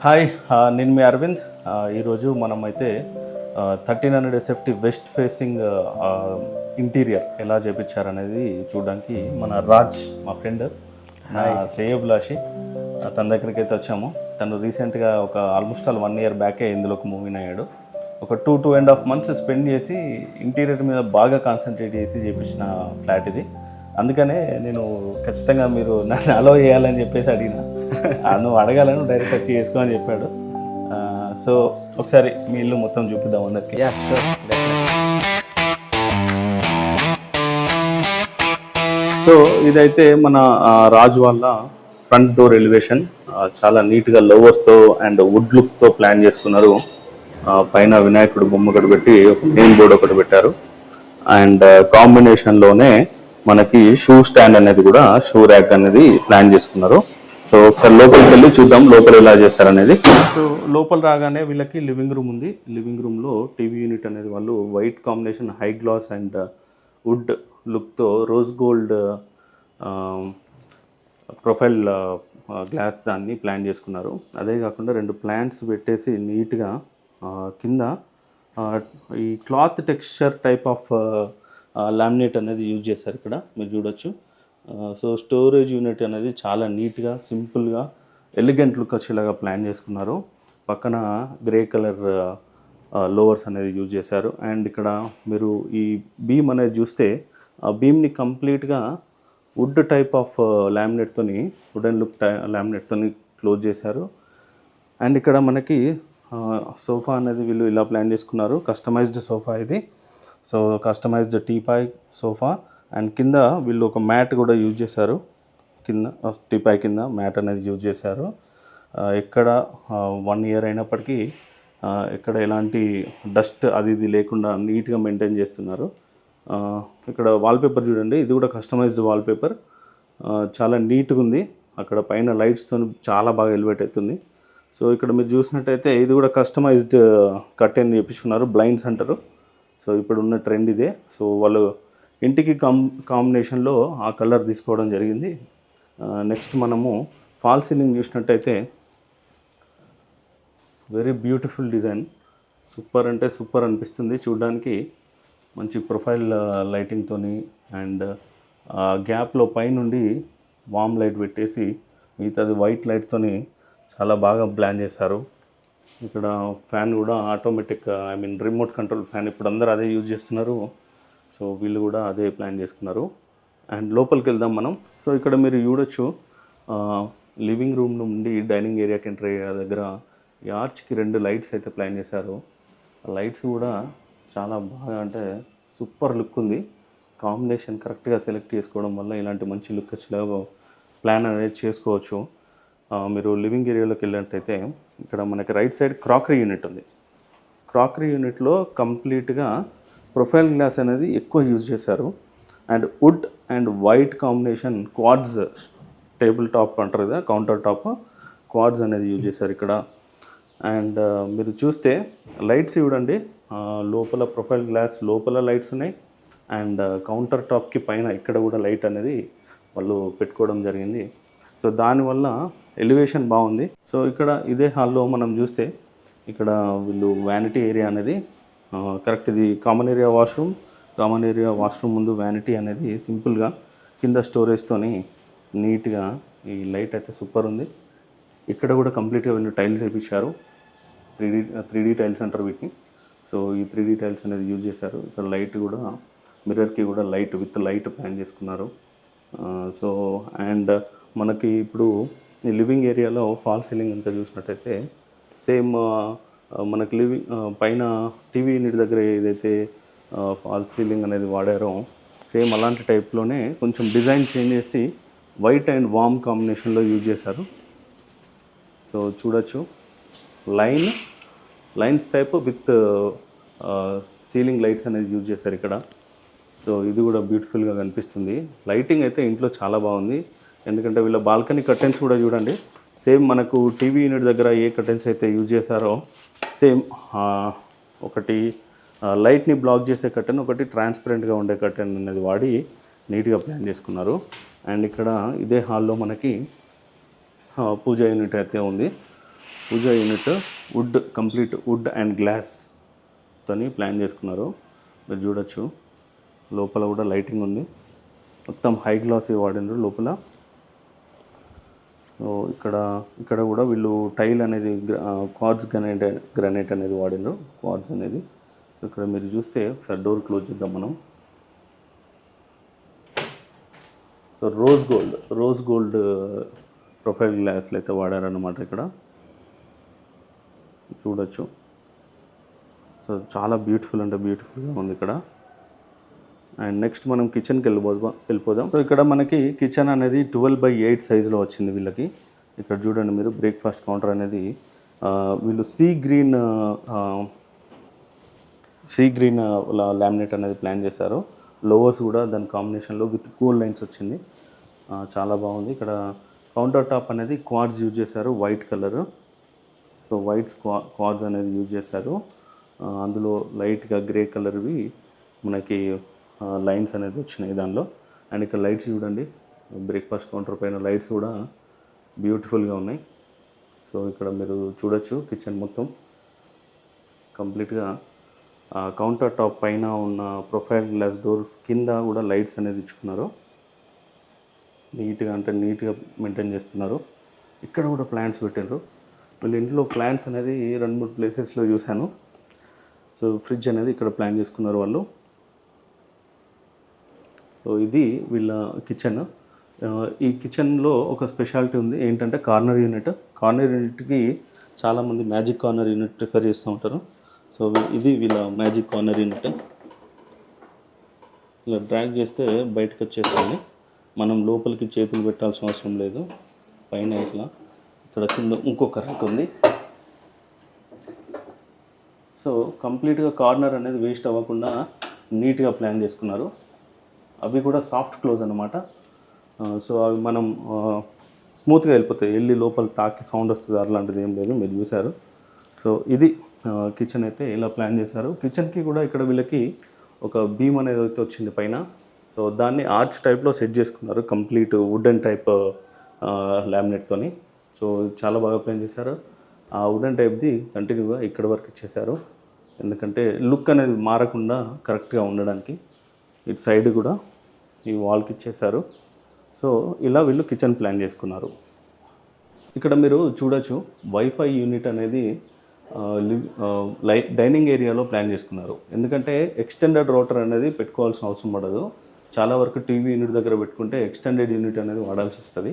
Hi, నేను మీ అరవింద్. ఈరోజు మనమైతే 1300 ఎస్ఎఫ్టీ వెస్ట్ ఫేసింగ్ ఇంటీరియర్ ఎలా చేపించారనేది చూడడానికి మన రాజ్, మా ఫ్రెండ్ శ్రేయోభిలాషి, తన దగ్గరికి అయితే వచ్చాము. తను రీసెంట్గా ఆల్మోస్ట్ 1 ఇయర్ బ్యాకే ఇందులోకి మూవీన్ అయ్యాడు. ఒక 2.5 months స్పెండ్ చేసి ఇంటీరియర్ మీద బాగా కాన్సన్ట్రేట్ చేసి చేపించిన ఫ్లాట్ ఇది. అందుకనే నేను ఖచ్చితంగా మీరు నన్ను అలో చేయాలని చెప్పేసి అడిగిన. నువ్వు అడగాలను డైరెక్ట్ వచ్చి చేసుకో అని చెప్పాడు. సో ఒకసారి మీ ఇల్లు మొత్తం చూపిద్దాం అందరికి. సో ఇదైతే మన రాజు వాళ్ళ ఫ్రంట్ డోర్ ఎలివేషన్. చాలా నీట్గా లోవర్స్తో అండ్ వుడ్ లుక్తో ప్లాన్ చేసుకున్నారు. పైన వినాయకుడు బొమ్మ ఒకటి పెట్టి ఒక మెయిన్ బోర్డ్ ఒకటి పెట్టారు. అండ్ కాంబినేషన్లోనే మనకి షూ స్టాండ్ అనేది కూడా, షూ ర్యాక్ అనేది ప్లాన్ చేసుకున్నారు. సో ఒకసారి లోపలికి వెళ్ళి చూద్దాం లోపల ఎలా చేశారనేది. సో లోపల రాగానే వీళ్ళకి లివింగ్ రూమ్ ఉంది. లివింగ్ రూమ్లో టీవీ యూనిట్ అనేది వాళ్ళు white combination high glass and wood లుక్తో రోజ్ గోల్డ్ ప్రొఫైల్ గ్లాస్ దాన్ని ప్లాన్ చేసుకున్నారు. అదే కాకుండా 2 ప్లాంట్స్ పెట్టేసి నీట్గా కింద ఈ cloth texture type of laminate అనేది యూజ్ చేశారు. ఇక్కడ మీరు చూడొచ్చు. సో స్టోరేజ్ యూనిట్ అనేది చాలా నీట్గా, సింపుల్గా, ఎలిగెంట్ లుక్ వచ్చేలాగా ప్లాన్ చేసుకున్నారు. పక్కన గ్రే కలర్ లోవర్స్ అనేది యూజ్ చేశారు. అండ్ ఇక్కడ మీరు ఈ బీమ్ అనేది చూస్తే ఆ బీమ్ని కంప్లీట్గా వుడ్ టైప్ ఆఫ్ లామినేట్తోని, వుడెన్ లుక్ లామినేట్తోని క్లోజ్ చేశారు. అండ్ ఇక్కడ మనకి సోఫా అనేది వీళ్ళు ఇలా ప్లాన్ చేసుకున్నారు. కస్టమైజ్డ్ సోఫా ఇది. So customised teapoy sofa. And కింద వీళ్ళు ఒక మ్యాట్ కూడా యూజ్ చేశారు. కింద టీపాయ్ కింద మ్యాట్ అనేది యూజ్ చేశారు. ఎక్కడ 1 year అయినప్పటికీ ఎక్కడ ఎలాంటి డస్ట్ అది ఇది లేకుండా నీట్గా మెయింటైన్ చేస్తున్నారు. ఇక్కడ వాల్పేపర్ చూడండి, ఇది కూడా కస్టమైజ్డ్ వాల్పేపర్. చాలా నీట్గా ఉంది. అక్కడ పైన లైట్స్తో చాలా బాగా ఎలివేట్ అవుతుంది. సో ఇక్కడ మీరు చూసినట్టయితే ఇది కూడా కస్టమైజ్డ్ కర్టెన్ చేపించుకున్నారు, బ్లైండ్స్ అంటారు. సో ఇప్పుడు ఉన్న ట్రెండ్ ఇదే. సో వాళ్ళు ఇంటికి కాంబినేషన్లో ఆ కలర్ తీసుకోవడం జరిగింది. నెక్స్ట్ మనము ఫాల్ సీలింగ్ చూసినట్టయితే వెరీ బ్యూటిఫుల్ డిజైన్. సూపర్ అంటే సూపర్ అనిపిస్తుంది చూడడానికి. మంచి ప్రొఫైల్ లైటింగ్తోని అండ్ గ్యాప్లో పైనుండి వామ్ లైట్ పెట్టేసి మిగతాది వైట్ లైట్తోని చాలా బాగా ప్లాన్ చేశారు. ఇక్కడ ఫ్యాన్ కూడా ఆటోమేటిక్, రిమోట్ కంట్రోల్ ఫ్యాన్. ఇప్పుడు అందరూ అదే యూజ్ చేస్తున్నారు. సో వీళ్ళు కూడా అదే ప్లాన్ చేసుకున్నారు. అండ్ లోపలికి వెళ్దాం మనం. సో ఇక్కడ మీరు చూడొచ్చు, లివింగ్ రూమ్ నుండి డైనింగ్ ఏరియాకి ఎంటర్ అయ్యే దగ్గర ఈ ఆర్చ్కి 2 లైట్స్ అయితే ప్లాన్ చేశారు. ఆ లైట్స్ కూడా చాలా బాగా, అంటే సూపర్ లుక్ ఉంది. కాంబినేషన్ కరెక్ట్గా సెలెక్ట్ చేసుకోవడం వల్ల ఇలాంటి మంచి లుక్ వచ్చేలాగా ప్లాన్ అనేది చేసుకోవచ్చు. మీరు లివింగ్ ఏరియాలోకి వెళ్ళినట్టయితే ఇక్కడ మనకి రైట్ సైడ్ క్రాకరీ యూనిట్ ఉంది. క్రాకరీ యూనిట్లో కంప్లీట్గా ప్రొఫైల్ గ్లాస్ అనేది ఎక్కువ యూజ్ చేశారు. And wood and white combination quads, table top అంటారు కదా, కౌంటర్ టాప్ క్వాడ్స్ అనేది యూజ్ చేశారు ఇక్కడ. అండ్ మీరు చూస్తే లైట్స్ చూడండి, లోపల ప్రొఫైల్ గ్లాస్ లోపల లైట్స్ ఉన్నాయి. అండ్ కౌంటర్ టాప్కి పైన ఇక్కడ కూడా లైట్ అనేది వాళ్ళు పెట్టుకోవడం జరిగింది. సో దానివల్ల ఎలివేషన్ బాగుంది. సో ఇక్కడ ఇదే హాల్లో మనం చూస్తే ఇక్కడ వీళ్ళు వ్యానిటీ ఏరియా అనేది కరెక్ట్, ఇది కామన్ ఏరియా వాష్రూమ్ ముందు వ్యానిటీ అనేది సింపుల్గా కింద స్టోరేజ్తోని నీట్గా ఈ లైట్ అయితే సూపర్ ఉంది. ఇక్కడ కూడా కంప్లీట్గా వీళ్ళు టైల్స్ వేయించారు. 3D టైల్స్ అంటారు వీటిని. సో ఈ 3D టైల్స్ అనేది యూజ్ చేశారు. ఇక్కడ లైట్ కూడా, మిర్రర్కి కూడా లైట్ విత్ లైట్ ప్లాన్ చేసుకున్నారు. సో అండ్ మనకి ఇప్పుడు ఈ లివింగ్ ఏరియాలో ఫాల్ సీలింగ్ అంతా చూసినట్టయితే సేమ్ మనకి పైన టీవీ యూనిట్ దగ్గర ఏదైతే ఫాల్ సీలింగ్ అనేది వాడారో సేమ్ అలాంటి టైప్లోనే కొంచెం డిజైన్ చేంజ్ చేసి వైట్ అండ్ వామ్ కాంబినేషన్లో యూజ్ చేశారు. సో చూడొచ్చు, lines type with ceiling lights అనేది యూజ్ చేశారు ఇక్కడ. సో ఇది కూడా బ్యూటిఫుల్గా కనిపిస్తుంది. లైటింగ్ అయితే ఇంట్లో చాలా బాగుంది. ఎందుకంటే వీళ్ళ బాల్కనీ కర్టెన్స్ కూడా చూడండి, సేమ్ మనకు టీవీ యూనిట్ దగ్గర ఏ కర్టెన్స్ అయితే యూజ్ చేశారో సేమ్, ఒకటి లైట్ని బ్లాక్ చేసే కర్టెన్, ఒకటి ట్రాన్స్పరెంట్గా ఉండే కర్టెన్ అనేది వాడి నీట్గా ప్లాన్ చేసుకున్నారు. అండ్ ఇక్కడ ఇదే హాల్లో మనకి పూజ యూనిట్ అయితే ఉంది. Puja unit wood, complete wood and glass తోని ప్లాన్ చేసుకున్నారు. మీరు చూడొచ్చు లోపల కూడా లైటింగ్ ఉంది. మొత్తం హై గ్లాస్ వాడినారు లోపల. సో ఇక్కడ కూడా వీళ్ళు టైల్ అనేది క్వార్ట్జ్ గ్రానైట్ అనేది వాడినారు. క్వార్ట్జ్ అనేది ఇక్కడ మీరు చూస్తే ఒకసారి డోర్ క్లోజ్ చేద్దాం మనం. సో రోజ్ గోల్డ్ ప్రొఫైల్ గ్లాస్లు అయితే వాడారన్నమాట ఇక్కడ చూడొచ్చు. సో చాలా బ్యూటిఫుల్ అంటే బ్యూటిఫుల్గా ఉంది ఇక్కడ. అండ్ నెక్స్ట్ మనం కిచెన్కి వెళ్ళిపోదాం. సో ఇక్కడ మనకి కిచెన్ అనేది 12/8 సైజులో వచ్చింది వీళ్ళకి. ఇక్కడ చూడండి మీరు బ్రేక్ఫాస్ట్ కౌంటర్ అనేది వీళ్ళు సీ గ్రీన్ లామినేట్ అనేది ప్లాన్ చేశారు. లోవర్స్ కూడా దాని కాంబినేషన్లో విత్ కూల్ లైన్స్ వచ్చింది. చాలా బాగుంది. ఇక్కడ కౌంటర్ టాప్ అనేది క్వార్ట్జ్ యూజ్ చేశారు, వైట్ కలర్. సో క్వార్ట్జ్ అనేది యూజ్ చేశారు. అందులో లైట్గా గ్రే కలర్వి మనకి లైన్స్ అనేది వచ్చినాయి దానిలో. అండ్ ఇక్కడ లైట్స్ చూడండి, బ్రేక్ఫాస్ట్ కౌంటర్ పైన లైట్స్ కూడా బ్యూటిఫుల్గా ఉన్నాయి. సో ఇక్కడ మీరు చూడొచ్చు కిచెన్ మొత్తం కంప్లీట్గా కౌంటర్ టాప్ పైన ఉన్న ప్రొఫైల్ గ్లాస్ డోర్స్ కింద కూడా లైట్స్ అనేది ఇచ్చుకున్నారు. నీట్గా మెయింటైన్ చేస్తున్నారు. ఇక్కడ కూడా ప్లాంట్స్ పెట్టారు. వీళ్ళ ఇంట్లో ప్లాంట్స్ అనేది 2-3 ప్లేసెస్లో చూశాను. సో ఫ్రిడ్జ్ అనేది ఇక్కడ ప్లాన్ చేసుకున్నారు వాళ్ళు. సో ఇది వీళ్ళ కిచెన్. ఈ కిచెన్లో ఒక స్పెషాలిటీ ఉంది ఏంటంటే కార్నర్ యూనిట్కి చాలామంది మ్యాజిక్ కార్నర్ యూనిట్ ప్రిఫర్ చేస్తూ ఉంటారు. సో ఇది వీళ్ళ మ్యాజిక్ కార్నర్ యూనిట్. ఇలా డ్రాగ్ చేస్తే బయటకు వచ్చేస్తుంది. మనం లోపలికి చేతులు పెట్టాల్సిన అవసరం లేదు. పైన ఇట్లా ఇక్కడ కింద ఇంకొక ర్యాక్ ఉంది. సో కంప్లీట్గా కార్నర్ అనేది వేస్ట్ అవ్వకుండా నీట్గా ప్లాన్ చేసుకున్నారు. అవి కూడా సాఫ్ట్ క్లోజ్ అన్నమాట. సో అవి మనం స్మూత్గా వెళ్ళిపోతాయి. వెళ్ళి లోపల తాకి సౌండ్ వస్తుంది అలాంటిది ఏం లేదు, మీరు చూశారు. సో ఇది కిచెన్ అయితే ఇలా ప్లాన్ చేశారు. కిచెన్కి కూడా ఇక్కడ వీళ్ళకి ఒక బీమ్ అనేది అయితే వచ్చింది పైన. సో దాన్ని ఆర్చ్ టైప్లో సెట్ చేసుకున్నారు, కంప్లీట్ వుడెన్ టైప్ లామినేట్తోని. సో చాలా బాగా ప్లాన్ చేశారు. ఆ వుడెన్ టైప్ది కంటిన్యూగా ఇక్కడ వరకు ఇచ్చేశారు, ఎందుకంటే లుక్ అనేది మారకుండా కరెక్ట్గా ఉండడానికి. ఇటు సైడ్ కూడా ఈ వాల్కి ఇచ్చేశారు. సో ఇలా వీళ్ళు కిచెన్ ప్లాన్ చేసుకున్నారు. ఇక్కడ మీరు చూడొచ్చు వైఫై యూనిట్ అనేది డైనింగ్ ఏరియాలో ప్లాన్ చేసుకున్నారు. ఎందుకంటే ఎక్స్టెండెడ్ రౌటర్ అనేది పెట్టుకోవాల్సిన అవసరం పడదు. చాలా వరకు టీవీ యూనిట్ దగ్గర పెట్టుకుంటే ఎక్స్టెండెడ్ యూనిట్ అనేది వాడాల్సి వస్తుంది.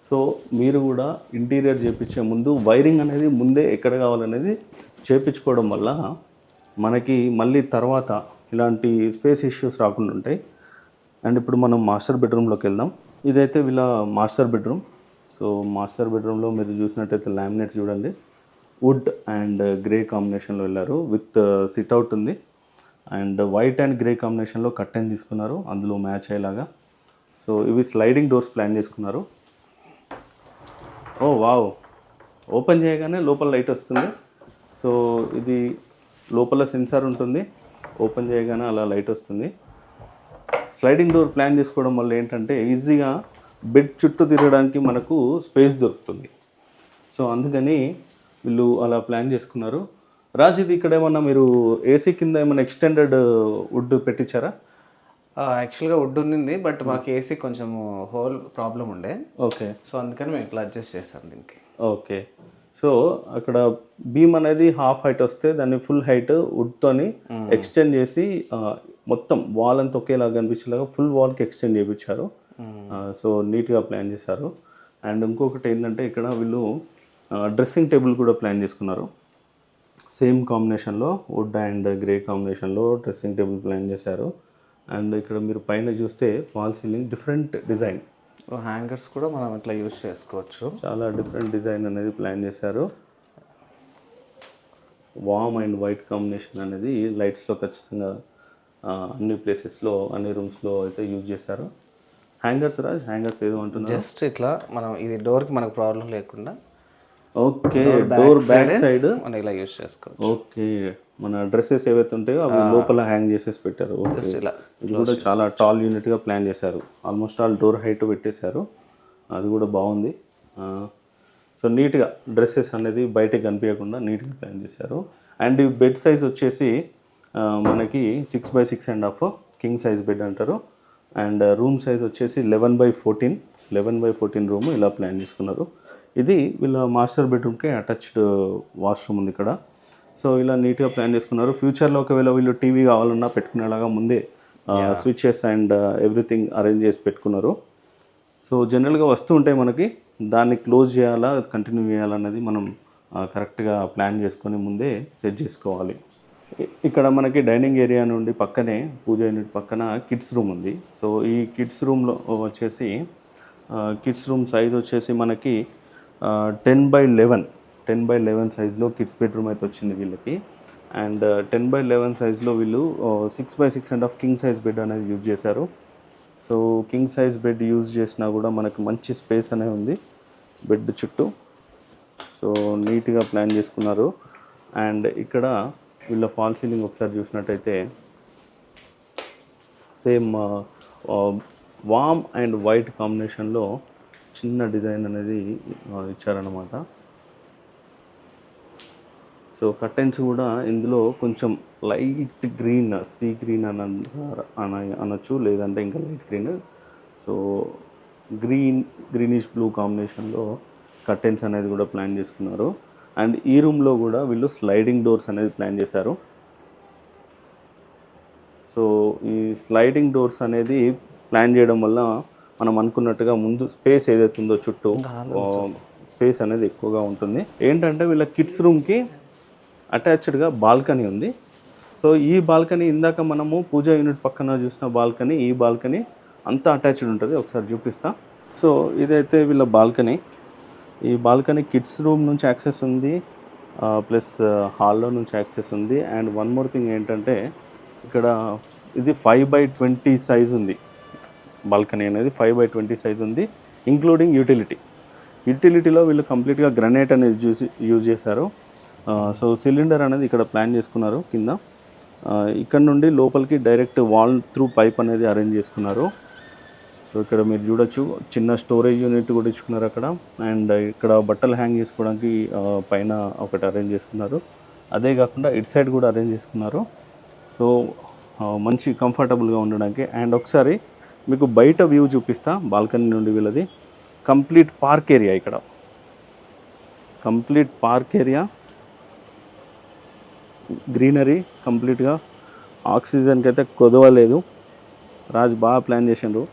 సో మీరు కూడా ఇంటీరియర్ చేయించే ముందు వైరింగ్ అనేది ముందే ఎక్కడ కావాలనేది చేయించుకోవడం వల్ల మనకి మళ్ళీ తర్వాత ఇలాంటి స్పేస్ ఇష్యూస్ రాకుండా ఉంటాయి. అండ్ ఇప్పుడు మనం మాస్టర్ బెడ్రూమ్లోకి వెళ్దాం. ఇదైతే వీళ్ళ మాస్టర్ బెడ్రూమ్. సో మాస్టర్ బెడ్రూమ్లో మీరు చూసినట్టయితే లామినేట్స్ చూడండి, వుడ్ అండ్ గ్రే కాంబినేషన్లో వెళ్ళారు. విత్ సిట్అవుట్ ఉంది. అండ్ వైట్ అండ్ గ్రే కాంబినేషన్లో కర్టెన్ తీసుకున్నారు, అందులో మ్యాచ్ అయ్యేలాగా. సో ఇవి స్లైడింగ్ డోర్స్ ప్లాన్ చేసుకున్నారు. ఓ వావ్, ఓపెన్ చేయగానే లోపల లైట్ వస్తుంది. సో ఇది లోపల సెన్సార్ ఉంటుంది, ఓపెన్ చేయగానే అలా లైట్ వస్తుంది. స్లైడింగ్ డోర్ ప్లాన్ చేసుకోవడం వల్ల ఏంటంటే ఈజీగా బెడ్ చుట్టూ తిరగడానికి మనకు స్పేస్ దొరుకుతుంది. సో అందుకని వీళ్ళు అలా ప్లాన్ చేసుకున్నారు. రాజ్, ఇది ఇక్కడ ఏమన్నా మీరు ఏసీ కింద ఏమైనా ఎక్స్టెండెడ్ వుడ్ పెట్టించారా? యాక్చువల్గా వుడ్ ఉంది, బట్ మాకు ఏసీ కొంచెం హోల్ ప్రాబ్లం ఉండే. ఓకే. సో అందుకని మేము ఇట్లా అడ్జస్ట్ చేస్తాం దీనికి. ఓకే. సో అక్కడ బీమ్ అనేది హాఫ్ హైట్ వస్తే దాన్ని ఫుల్ హైట్ వుడ్తోని ఎక్స్టెండ్ చేసి మొత్తం వాల్ అంతా ఒకేలాగా కనిపించేలాగా ఫుల్ వాల్కి ఎక్స్టెండ్ చేయించారు. సో నీట్గా ప్లాన్ చేశారు. అండ్ ఇంకొకటి ఏంటంటే ఇక్కడ వీళ్ళు డ్రెస్సింగ్ టేబుల్ కూడా ప్లాన్ చేసుకున్నారు. సేమ్ కాంబినేషన్లో వుడ్ అండ్ గ్రే కాంబినేషన్లో డ్రెస్సింగ్ టేబుల్ ప్లాన్ చేశారు. అండ్ ఇక్కడ మీరు పైన చూస్తే wall ceiling different design, hangers కూడా మనం ఇట్లా యూజ్ చేసుకోవచ్చు. చాలా డిఫరెంట్ డిజైన్ అనేది ప్లాన్ చేశారు. వామ్ అండ్ వైట్ కాంబినేషన్ అనేది లైట్స్లో ఖచ్చితంగా అన్ని ప్లేసెస్లో అన్ని రూమ్స్లో అయితే యూజ్ చేశారు. హ్యాంగర్స్ రాజ్, హ్యాంగర్స్ ఏదో అంటున్నారు. జస్ట్ ఇట్లా మనం ఇది డోర్కి మనకు ప్రాబ్లం లేకుండా ఓకే, డోర్ బ్యాక్ సైడ్ మనం ఇలా యూజ్ చేసుకోవచ్చు. ఓకే, మన డ్రెస్సెస్ ఏవైతే ఉంటాయో అవి లోపల హ్యాంగ్ చేసేసి పెట్టారు. ఇది కూడా చాలా టాల్ యూనిట్గా ప్లాన్ చేశారు. ఆల్మోస్ట్ ఆల్ డోర్ హైట్ పెట్టేశారు, అది కూడా బాగుంది. సో నీట్గా డ్రెస్సెస్ అనేది బయటకు కనిపించకుండా నీట్గా ప్లాన్ చేశారు. అండ్ ఈ బెడ్ సైజ్ వచ్చేసి మనకి 6x6.5 కింగ్ సైజ్ బెడ్ అంటారు. అండ్ రూమ్ సైజ్ వచ్చేసి 11x14 రూమ్ ఇలా ప్లాన్ చేసుకున్నారు. ఇది వీళ్ళ మాస్టర్ బెడ్రూమ్కి అటాచ్డ్ వాష్రూమ్ ఉంది ఇక్కడ. సో ఇలా నీట్గా ప్లాన్ చేసుకున్నారు. ఫ్యూచర్లో ఒకవేళ వీళ్ళు టీవీ కావాలన్నా పెట్టుకునేలాగా ముందే స్విచెస్ అండ్ ఎవ్రీథింగ్ అరేంజ్ చేసి పెట్టుకున్నారు. సో జనరల్గా వస్తూ ఉంటాయి మనకి, దాన్ని క్లోజ్ చేయాలా కంటిన్యూ చేయాలన్నది మనం కరెక్ట్గా ప్లాన్ చేసుకొని ముందే సెట్ చేసుకోవాలి. ఇక్కడ మనకి డైనింగ్ ఏరియా నుండి పక్కనే పూజ యూనిట్ పక్కన కిడ్స్ రూమ్ ఉంది. సో ఈ కిడ్స్ రూమ్లో వచ్చేసి కిడ్స్ రూమ్ సైజ్ వచ్చేసి మనకి 10x11 సైజులో కిడ్స్ బెడ్రూమ్ అయితే వచ్చింది వీళ్ళకి. అండ్ 10x11 సైజులో వీళ్ళు 6x6.5 కింగ్ సైజ్ బెడ్ అనేది యూజ్ చేశారు. So king size bed use చేసినా కూడా మనకు మంచి స్పేస్ అనేది ఉంది బెడ్ చుట్టూ. సో నీట్గా ప్లాన్ చేసుకున్నారు. అండ్ ఇక్కడ వీళ్ళ ఫాల్ సీలింగ్ ఒకసారి చూసినట్టయితే సేమ్ వామ్ అండ్ వైట్ కాంబినేషన్లో చిన్న డిజైన్ అనేది ఇచ్చారన్నమాట. సో కర్టెన్స్ కూడా ఇందులో కొంచెం లైట్ గ్రీన్, సీ గ్రీన్ అనొచ్చు, లేదంటే ఇంకా light green. So greenish blue కాంబినేషన్లో కర్టెన్స్ అనేది కూడా ప్లాన్ చేసుకున్నారు. అండ్ ఈ రూమ్లో కూడా వీళ్ళు స్లైడింగ్ డోర్స్ అనేది ప్లాన్ చేశారు. సో ఈ స్లైడింగ్ డోర్స్ అనేది ప్లాన్ చేయడం వల్ల మనం అనుకున్నట్టుగా ముందు స్పేస్ ఏదైతే ఉందో చుట్టూ స్పేస్ అనేది ఎక్కువగా ఉంటుంది. ఏంటంటే వీళ్ళ కిడ్స్ రూమ్కి అటాచ్డ్గా బాల్కనీ ఉంది. సో ఈ బాల్కనీ ఇందాక మనము పూజా యూనిట్ పక్కన చూసిన బాల్కనీ, ఈ బాల్కనీ అంతా అటాచ్డ్ ఉంటుంది. ఒకసారి చూపిస్తా. సో ఇదైతే వీళ్ళ బాల్కనీ. ఈ బాల్కనీ కిడ్స్ రూమ్ నుంచి యాక్సెస్ ఉంది, ప్లస్ హాల్లో నుంచి యాక్సెస్ ఉంది. అండ్ వన్ మోర్ థింగ్ ఏంటంటే ఇక్కడ ఇది 5x20 సైజ్ ఉంది. బాల్కనీ అనేది 5x20 సైజ్ ఉంది, ఇంక్లూడింగ్ యూటిలిటీలో వీళ్ళు కంప్లీట్గా గ్రనైట్ అనేది యూజ్ చేశారు. సో సిలిండర్ అనేది ఇక్కడ ప్లాన్ చేసుకున్నారు కింద. ఇక్కడ నుండి లోపలికి డైరెక్ట్ వాల్ త్రూ పైప్ అనేది అరేంజ్ చేసుకున్నారు. సో ఇక్కడ మీరు చూడొచ్చు చిన్న స్టోరేజ్ యూనిట్ కూడా ఇచ్చుకున్నారు అక్కడ. అండ్ ఇక్కడ బట్టలు హ్యాంగ్ చేసుకోవడానికి పైన ఒకటి అరేంజ్ చేసుకున్నారు. అదే కాకుండా ఇటు సైడ్ కూడా అరేంజ్ చేసుకున్నారు. సో మంచి కంఫర్టబుల్గా ఉండడానికి. అండ్ ఒకసారి మీకు బయట వ్యూ చూపిస్తా బాల్కనీ నుండి వీళ్ళది. కంప్లీట్ పార్క్ ఏరియా, ఇక్కడ కంప్లీట్ పార్క్ ఏరియా, గ్రీనరీ కంప్లీట్గా. ఆక్సిజన్కి అయితే కొదవలేదు. రాజ్ బాగా ప్లాన్ చేసిండ్రు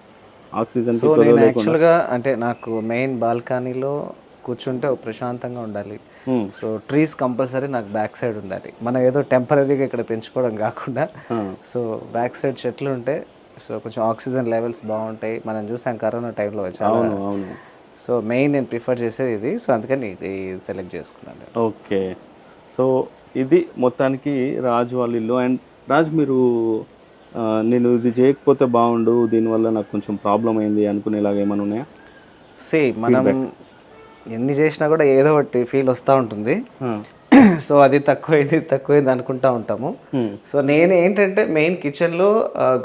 ఆక్సిజన్. సో నేను యాక్చువల్గా అంటే నాకు మెయిన్ బాల్కనీలో కూర్చుంటే ప్రశాంతంగా ఉండాలి. సో ట్రీస్ కంపల్సరీ నాకు బ్యాక్ సైడ్ ఉండాలి. మనం ఏదో టెంపరీగా ఇక్కడ పెంచుకోవడం కాకుండా సో బ్యాక్ సైడ్ చెట్లు ఉంటే సో కొంచెం ఆక్సిజన్ లెవెల్స్ బాగుంటాయి. మనం చూసాం కరోనా టైంలో చాలా. సో మెయిన్ నేను ప్రిఫర్ చేసేది ఇది. సో అందుకని ఇది సెలెక్ట్ చేసుకున్నాను. ఓకే. సో ఇది మొత్తానికి రాజ్ వాళ్ళ ఇల్లు. అండ్ రాజ్, మీరు నేను ఇది చేయకపోతే బాగుండు, దీనివల్ల నాకు కొంచెం ప్రాబ్లం అయింది అనుకునేలాగా ఏమైనా ఉన్నాయా? మనం ఎన్ని చేసినా కూడా ఏదో ఒకటి ఫీల్ వస్తూ ఉంటుంది. సో అది తక్కువైంది అనుకుంటా ఉంటాము. సో నేను ఏంటంటే మెయిన్ కిచెన్లో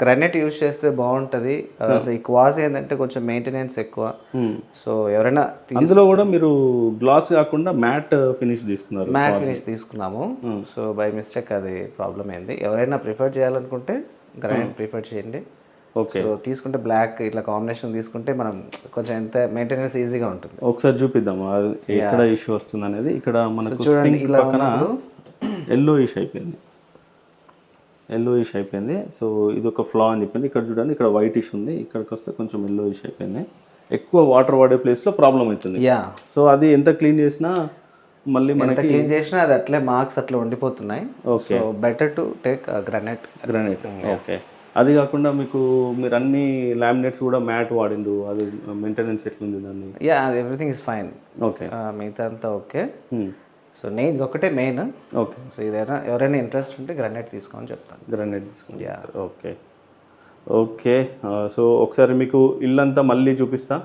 గ్రానైట్ యూజ్ చేస్తే బాగుంటుంది. సో ఈ క్వాజ్ ఏంటంటే కొంచెం మెయింటెనెన్స్ ఎక్కువ. సో ఎవరైనా అందులో కూడా మీరు గ్లాస్ కాకుండా మ్యాట్ ఫినిష్ తీసుకున్నాము. సో బై మిస్టేక్ అది ప్రాబ్లం అయింది. ఎవరైనా ప్రిఫర్ చేయాలనుకుంటే గ్రానైట్ ప్రిఫర్ చేయండి. ఓకే. సో తీసుకుంటే బ్లాక్ ఇట్లా కాంబినేషన్ తీసుకుంటే మనం కొంచెం ఎంత మెయింటెనెన్స్ ఈజీగా ఉంటుంది. ఒకసారి చూపిద్దాం ఎక్కడ ఇష్యూ వస్తుంది అనేది. ఇక్కడ మనకు సింక్ పక్కన ఎల్లోయిష్ అయిపోయింది. సో ఇది ఒక ఫ్లా అని చెప్పింది. ఇక్కడ చూడండి, ఇక్కడ వైట్ ఇష్ ఉంది, ఇక్కడికి వస్తే కొంచెం ఎల్లోయిష్ అయిపోయింది. ఎక్కువ వాటర్ పడే ప్లేస్లో ప్రాబ్లం అవుతుంది. సో అది ఎంత క్లీన్ చేసినా మళ్ళీ మనకి అది అట్లే మార్క్స్ అట్లా ఉండిపోతున్నాయి. Okay, better to take granite. Okay. అది కాకుండా మీరు అన్ని లామినేట్స్ కూడా మ్యాట్ వాడిండు, అది మెయింటెనెన్స్ ఎట్లుంది దాన్ని? Everything is fine. ఓకే, మిగతా అంతా ఓకే. సో నేను ఒకటే మెయిన్. ఓకే. సో ఇదైనా ఎవరైనా ఇంట్రెస్ట్ ఉంటే గ్రానైట్ తీసుకోమని చెప్తాను. గ్రానైట్ తీసుకోండి. ఓకే. సో ఒకసారి మీకు ఇల్లంతా మళ్ళీ చూపిస్తా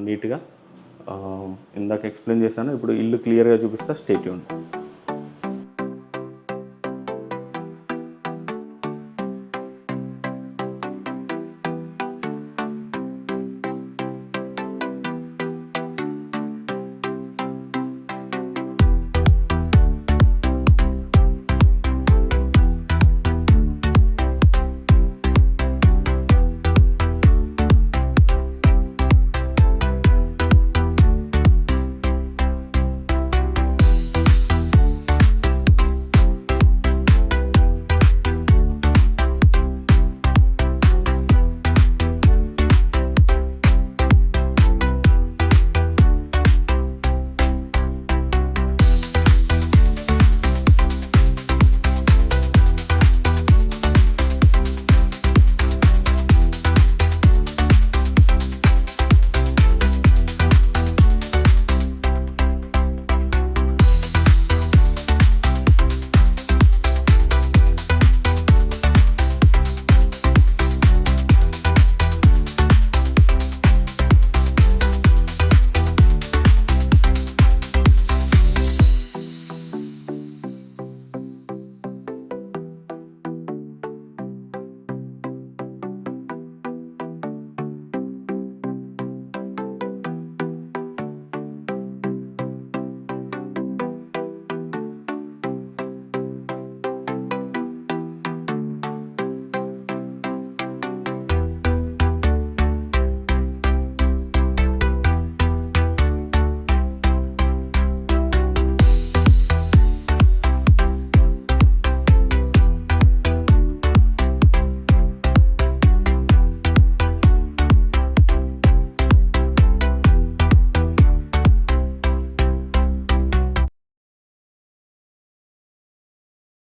నీట్గా. ఇందాక ఎక్స్ప్లెయిన్ చేశాను, ఇప్పుడు ఇల్లు క్లియర్గా చూపిస్తా. Stay tuned.